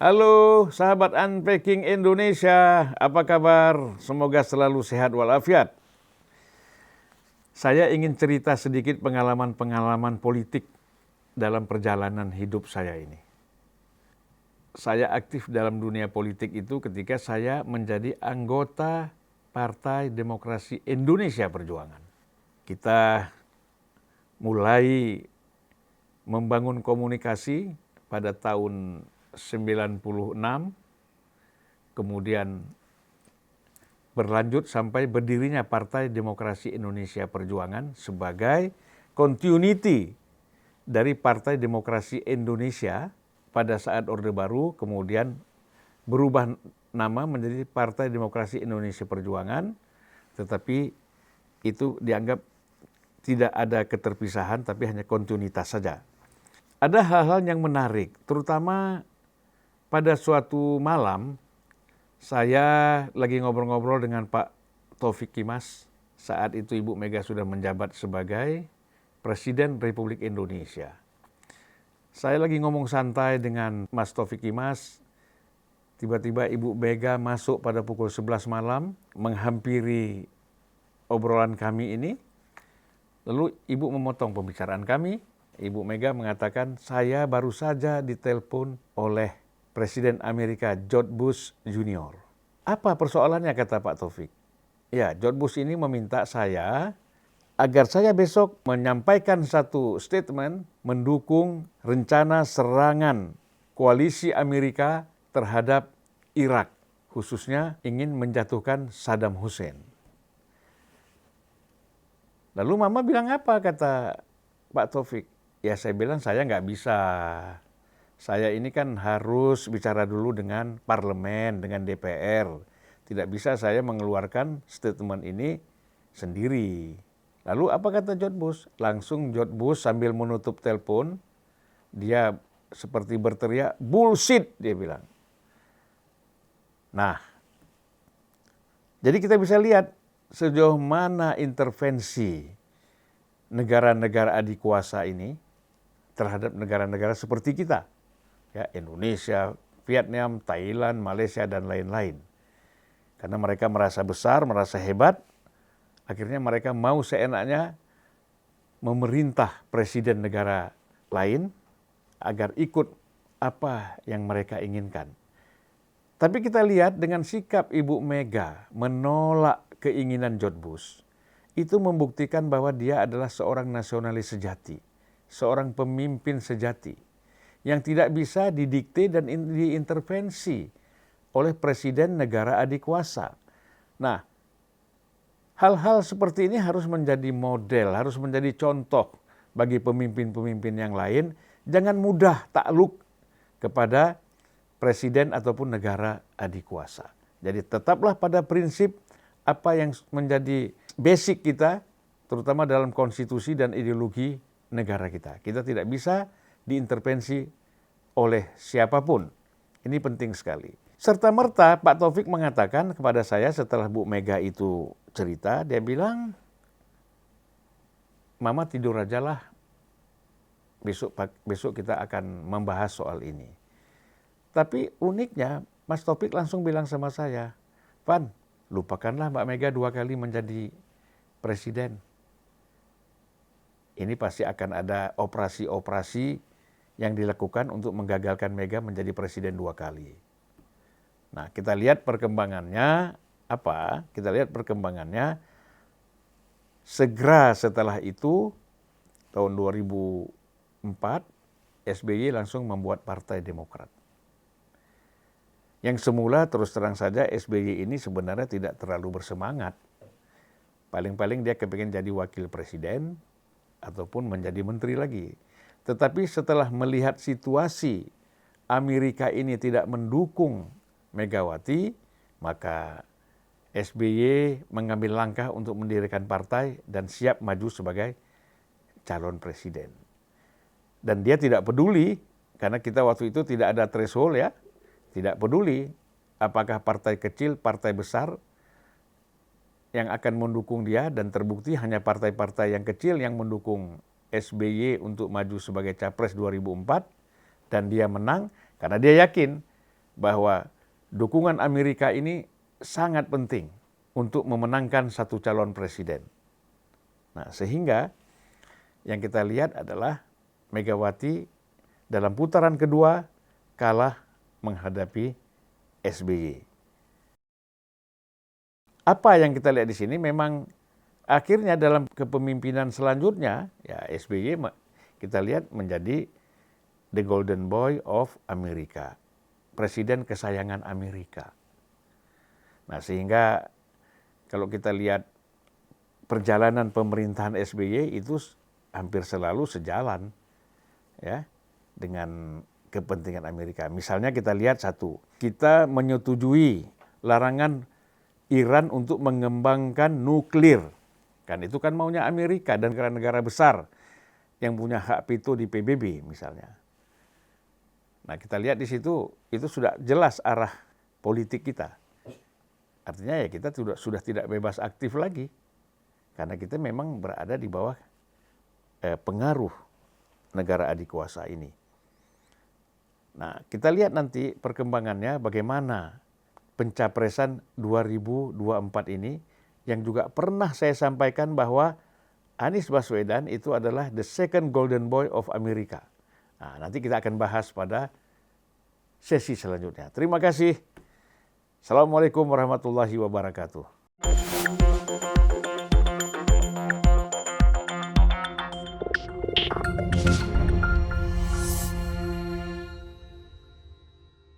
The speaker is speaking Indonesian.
Halo sahabat Unpacking Indonesia, apa kabar? Semoga selalu sehat walafiat. Saya ingin cerita sedikit pengalaman-pengalaman politik dalam perjalanan hidup saya ini. Saya aktif dalam dunia politik itu ketika saya menjadi anggota Partai Demokrasi Indonesia Perjuangan. Kita mulai membangun komunikasi pada tahun 96, kemudian berlanjut sampai berdirinya Partai Demokrasi Indonesia Perjuangan sebagai continuity dari Partai Demokrasi Indonesia pada saat Orde Baru, kemudian berubah nama menjadi Partai Demokrasi Indonesia Perjuangan, tetapi itu dianggap tidak ada keterpisahan, tapi hanya kontinuitas saja. Ada hal-hal yang menarik, terutama pada suatu malam, saya lagi ngobrol-ngobrol dengan Pak Taufik Kimas. Saat itu Ibu Mega sudah menjabat sebagai Presiden Republik Indonesia. Saya lagi ngomong santai dengan Mas Taufik Kimas. Tiba-tiba Ibu Mega masuk pada pukul 11 malam, menghampiri obrolan kami ini. Lalu Ibu memotong pembicaraan kami. Ibu Mega mengatakan, saya baru saja ditelepon oleh Presiden Amerika George Bush Junior. Apa persoalannya, kata Pak Taufik? Ya, George Bush ini meminta saya agar saya besok menyampaikan satu statement mendukung rencana serangan koalisi Amerika terhadap Irak, khususnya ingin menjatuhkan Saddam Hussein. Lalu Mama bilang apa, kata Pak Taufik? Ya, saya bilang saya nggak bisa. Saya ini kan harus bicara dulu dengan parlemen, dengan DPR. Tidak bisa saya mengeluarkan statement ini sendiri. Lalu apa kata George Bush? Langsung George Bush sambil menutup telepon, dia seperti berteriak, bullshit, dia bilang. Nah, jadi kita bisa lihat sejauh mana intervensi negara-negara adikuasa ini terhadap negara-negara seperti kita. Ya, Indonesia, Vietnam, Thailand, Malaysia, dan lain-lain. Karena mereka merasa besar, merasa hebat, akhirnya mereka mau seenaknya memerintah presiden negara lain agar ikut apa yang mereka inginkan. Tapi kita lihat dengan sikap Ibu Mega menolak keinginan George Bush, itu membuktikan bahwa dia adalah seorang nasionalis sejati, seorang pemimpin sejati, yang tidak bisa didikte dan diintervensi oleh presiden negara adikuasa. Nah, hal-hal seperti ini harus menjadi model, harus menjadi contoh bagi pemimpin-pemimpin yang lain. Jangan mudah takluk kepada presiden ataupun negara adikuasa. Jadi tetaplah pada prinsip apa yang menjadi basic kita, terutama dalam konstitusi dan ideologi negara kita. Kita tidak bisa diintervensi oleh siapapun. Ini penting sekali. Serta-merta Pak Taufik mengatakan kepada saya setelah Bu Mega itu cerita, dia bilang, Mama tidur aja lah, besok kita akan membahas soal ini. Tapi uniknya Mas Taufik langsung bilang sama saya, Van, lupakanlah Mbak Mega 2 kali menjadi presiden. Ini pasti akan ada operasi-operasi yang dilakukan untuk menggagalkan Mega menjadi presiden 2 kali. Nah, kita lihat perkembangannya apa? Kita lihat perkembangannya segera setelah itu, tahun 2004, SBY langsung membuat Partai Demokrat. Yang semula terus terang saja SBY ini sebenarnya tidak terlalu bersemangat. Paling-paling dia kepingin jadi wakil presiden ataupun menjadi menteri lagi. Tetapi setelah melihat situasi Amerika ini tidak mendukung Megawati, maka SBY mengambil langkah untuk mendirikan partai dan siap maju sebagai calon presiden. Dan dia tidak peduli, karena kita waktu itu tidak ada threshold ya, tidak peduli apakah partai kecil, partai besar yang akan mendukung dia, dan terbukti hanya partai-partai yang kecil yang mendukung SBY untuk maju sebagai capres 2004, dan dia menang karena dia yakin bahwa dukungan Amerika ini sangat penting untuk memenangkan satu calon presiden. Nah, sehingga yang kita lihat adalah Megawati dalam putaran kedua kalah menghadapi SBY. Apa yang kita lihat di sini memang akhirnya dalam kepemimpinan selanjutnya, ya SBY kita lihat menjadi the golden boy of Amerika, presiden kesayangan Amerika. Nah, sehingga kalau kita lihat perjalanan pemerintahan SBY itu hampir selalu sejalan ya dengan kepentingan Amerika. Misalnya kita lihat satu, kita menyetujui larangan Iran untuk mengembangkan nuklir. Kan itu kan maunya Amerika dan negara-negara besar yang punya hak veto di PBB misalnya. Nah, kita lihat di situ itu sudah jelas arah politik kita. Artinya ya kita sudah tidak bebas aktif lagi. Karena kita memang berada di bawah pengaruh negara adikuasa ini. Nah, kita lihat nanti perkembangannya bagaimana pencapresan 2024 ini, yang juga pernah saya sampaikan bahwa Anies Baswedan itu adalah the second golden boy of America. Nah, nanti kita akan bahas pada sesi selanjutnya. Terima kasih. Assalamualaikum warahmatullahi wabarakatuh.